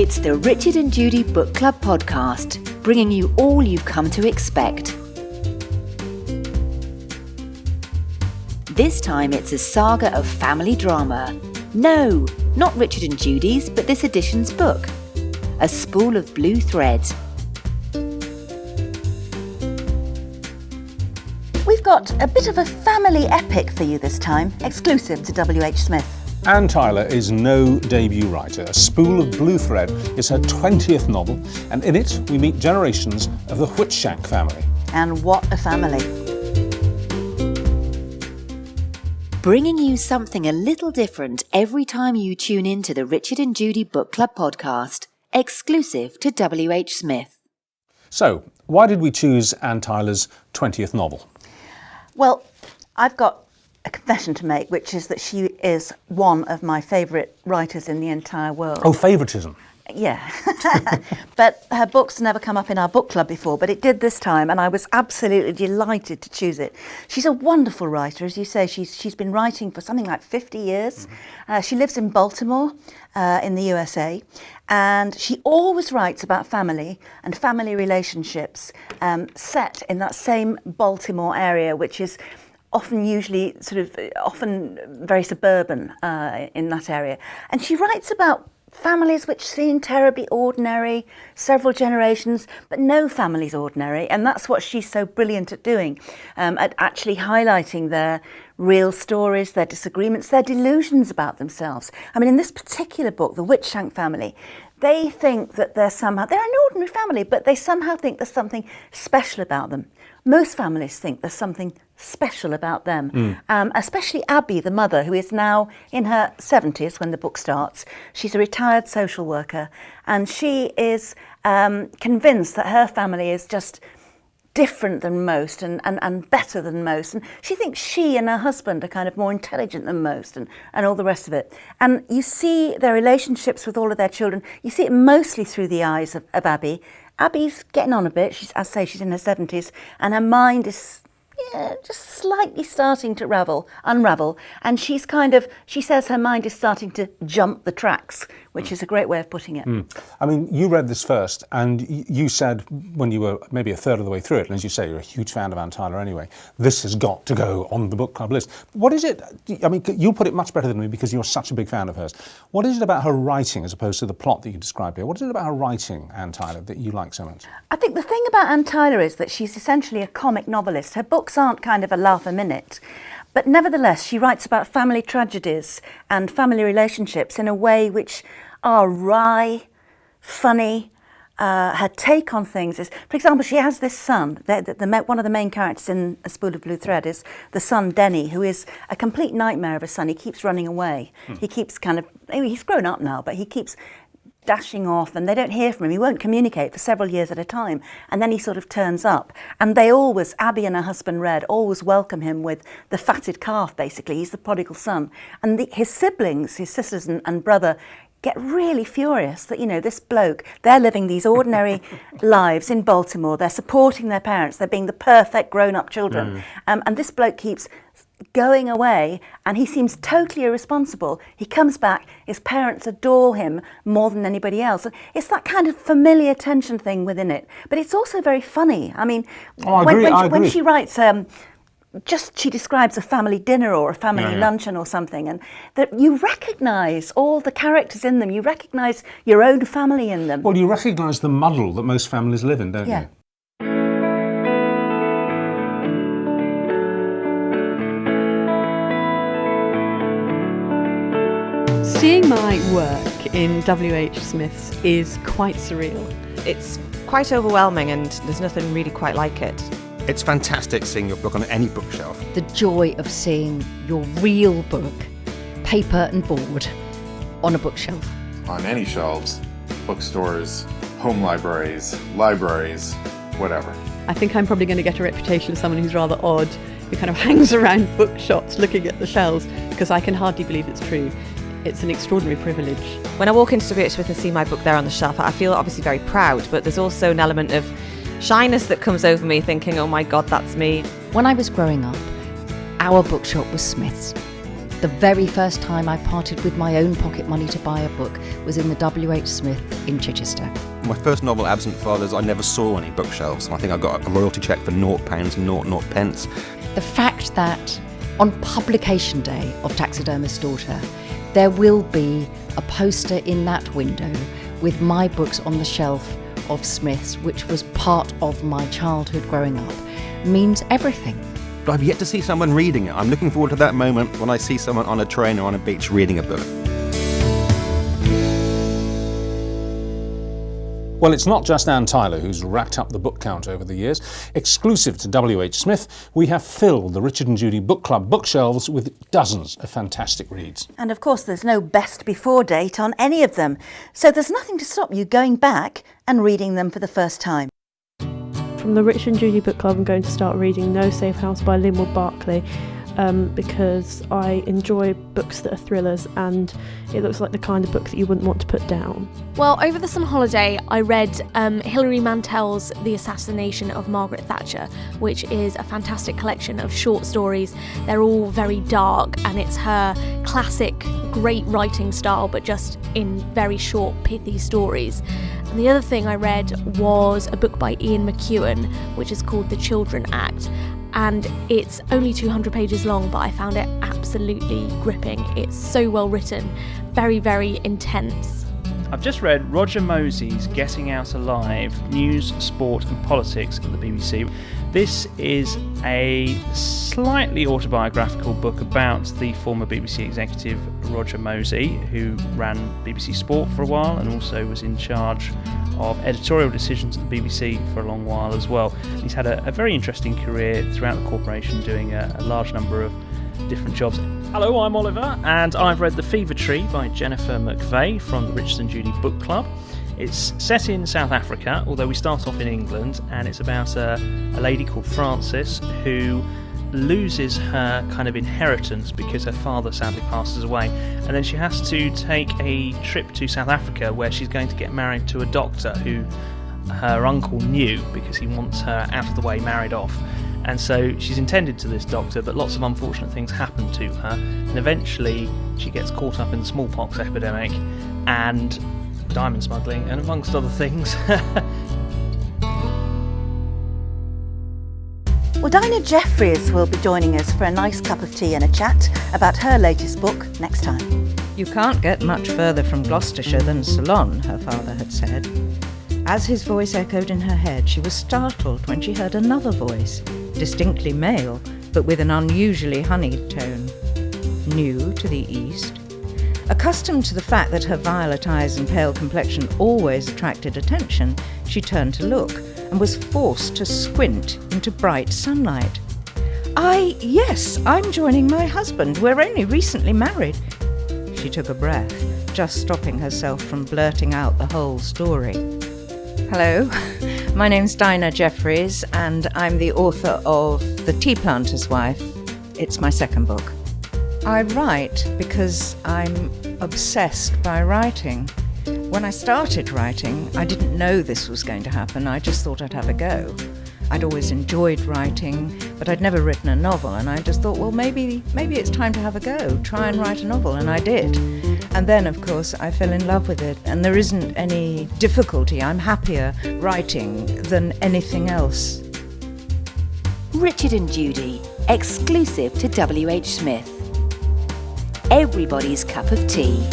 It's the Richard and Judy Book Club podcast, bringing you all you've come to expect. This time it's a saga of family drama. No, not Richard and Judy's, but this edition's book, A Spool of Blue Thread. We've got a bit of a family epic for you this time, exclusive to WHSmith. Anne Tyler is no debut writer. A Spool of Blue Thread is her 20th novel, and in it we meet generations of the Whitshank family. And what a family. Bringing you something a little different every time you tune in to the Richard and Judy Book Club podcast, exclusive to WHSmith. So, why did we choose Anne Tyler's 20th novel? Well, I've got a confession to make, which is that she is one of my favourite writers in the entire world. Oh, favouritism. Yeah. But her books never come up in our book club before, but it did this time, and I was absolutely delighted to choose it. She's a wonderful writer, as you say. She's been writing for something like 50 years. She lives in Baltimore in the USA, and she always writes about family and family relationships set in that same Baltimore area, which is often very suburban in that area. And she writes about families which seem terribly ordinary, several generations, but no family's ordinary. And that's what she's so brilliant at doing, at actually highlighting their real stories, their disagreements, their delusions about themselves. I mean, in this particular book, the Whitshank family, they think that they're an ordinary family, but they somehow think there's something special about them. Most families think there's something special about them, especially Abby, the mother, who is now in her 70s when the book starts. She's a retired social worker, and she is convinced that her family is just different than most and better than most. And she thinks she and her husband are kind of more intelligent than most and all the rest of it. And you see their relationships with all of their children. You see it mostly through the eyes of Abby. Abby's getting on a bit. She's in her 70s, and her mind is just slightly starting to unravel. And she says her mind is starting to jump the tracks, which is a great way of putting it. I mean, you read this first, and you said when you were maybe a third of the way through it, and as you say, you're a huge fan of Anne Tyler anyway, this has got to go on the book club list. What is it? I mean, you'll put it much better than me because you're such a big fan of hers. What is it about her writing, as opposed to the plot that you described here? What is it about her writing, Anne Tyler, that you like so much? I think the thing about Anne Tyler is that she's essentially a comic novelist. Her books aren't kind of a laugh a minute, but nevertheless she writes about family tragedies and family relationships in a way which are wry, funny. Her take on things is, for example, she has this son. One of the main characters in A Spool of Blue Thread is the son Denny, who is a complete nightmare of a son. He keeps running away. He keeps he's grown up now, but he keeps dashing off, and they don't hear from him. He won't communicate for several years at a time, and then he sort of turns up, and Abby and her husband Red always welcome him with the fatted calf. Basically, he's the prodigal son, and his siblings, his sisters and brother, get really furious that, this bloke, they're living these ordinary lives in Baltimore, they're supporting their parents, they're being the perfect grown-up children, and this bloke keeps going away, and he seems totally irresponsible. He comes back, his parents adore him more than anybody else. It's that kind of familiar tension thing within it, but it's also very funny. I mean, when she writes, she describes a family dinner or a family luncheon or something, and that you recognise all the characters in them, you recognise your own family in them. Well, you recognise the muddle that most families live in, don't you? Seeing my work in WHSmith's is quite surreal. It's quite overwhelming, and there's nothing really quite like it. It's fantastic seeing your book on any bookshelf. The joy of seeing your real book, paper and board, on a bookshelf. On any shelves, bookstores, home libraries, whatever. I think I'm probably going to get a reputation as someone who's rather odd, who kind of hangs around bookshops looking at the shelves, because I can hardly believe it's true. It's an extraordinary privilege. When I walk into WHSmith and see my book there on the shelf, I feel obviously very proud, but there's also an element of shyness that comes over me, thinking, oh my God, that's me. When I was growing up, our bookshop was Smith's. The very first time I parted with my own pocket money to buy a book was in the WHSmith in Chichester. My first novel, Absent Fathers, I never saw any bookshelves. I think I got a royalty cheque for £0.00. The fact that on publication day of Taxidermist's Daughter, there will be a poster in that window with my books on the shelf of Smith's, which was part of my childhood growing up, means everything. But I've yet to see someone reading it. I'm looking forward to that moment when I see someone on a train or on a beach reading a book. Well, it's not just Anne Tyler who's racked up the book count over the years. Exclusive to WHSmith, we have filled the Richard and Judy Book Club bookshelves with dozens of fantastic reads. And of course, there's no best before date on any of them. So there's nothing to stop you going back and reading them for the first time. From the Richard and Judy Book Club, I'm going to start reading No Safe House by Linwood Barclay because I enjoy books that are thrillers, and it looks like the kind of book that you wouldn't want to put down. Well, over the summer holiday, I read Hilary Mantel's The Assassination of Margaret Thatcher, which is a fantastic collection of short stories. They're all very dark, and it's her classic, great writing style, but just in very short, pithy stories. And the other thing I read was a book by Ian McEwan, which is called The Children Act. And it's only 200 pages long, but I found it absolutely gripping. It's so well written, very, very intense. I've just read Roger Mozi's Getting Out Alive, News, Sport and Politics at the BBC. This is a slightly autobiographical book about the former BBC executive Roger Mozi, who ran BBC Sport for a while and also was in charge of editorial decisions at the BBC for a long while as well. He's had a very interesting career throughout the corporation, doing a large number of different jobs. Hello, I'm Oliver, and I've read The Fever Tree by Jennifer McVeigh from the Richard and Judy Book Club. It's set in South Africa, although we start off in England, and it's about a lady called Frances who loses her kind of inheritance because her father sadly passes away, and then she has to take a trip to South Africa where she's going to get married to a doctor who her uncle knew because he wants her out of the way, married off. And so she's intended to this doctor, but lots of unfortunate things happen to her, and eventually she gets caught up in the smallpox epidemic and diamond smuggling, and amongst other things. Well, Dinah Jeffries will be joining us for a nice cup of tea and a chat about her latest book next time. You can't get much further from Gloucestershire than Ceylon, her father had said. As his voice echoed in her head, she was startled when she heard another voice, distinctly male, but with an unusually honeyed tone. New to the east. Accustomed to the fact that her violet eyes and pale complexion always attracted attention, she turned to look and was forced to squint into bright sunlight. Yes, I'm joining my husband. We're only recently married. She took a breath, just stopping herself from blurting out the whole story. Hello, my name's Dinah Jeffries, and I'm the author of The Tea Planter's Wife. It's my second book. I write because I'm obsessed by writing. When I started writing, I didn't know this was going to happen. I just thought I'd have a go. I'd always enjoyed writing, but I'd never written a novel, and I just thought, well, maybe it's time to have a go, try and write a novel, and I did. And then, of course, I fell in love with it, and there isn't any difficulty. I'm happier writing than anything else. Richard and Judy, exclusive to WHSmith. Everybody's cup of tea.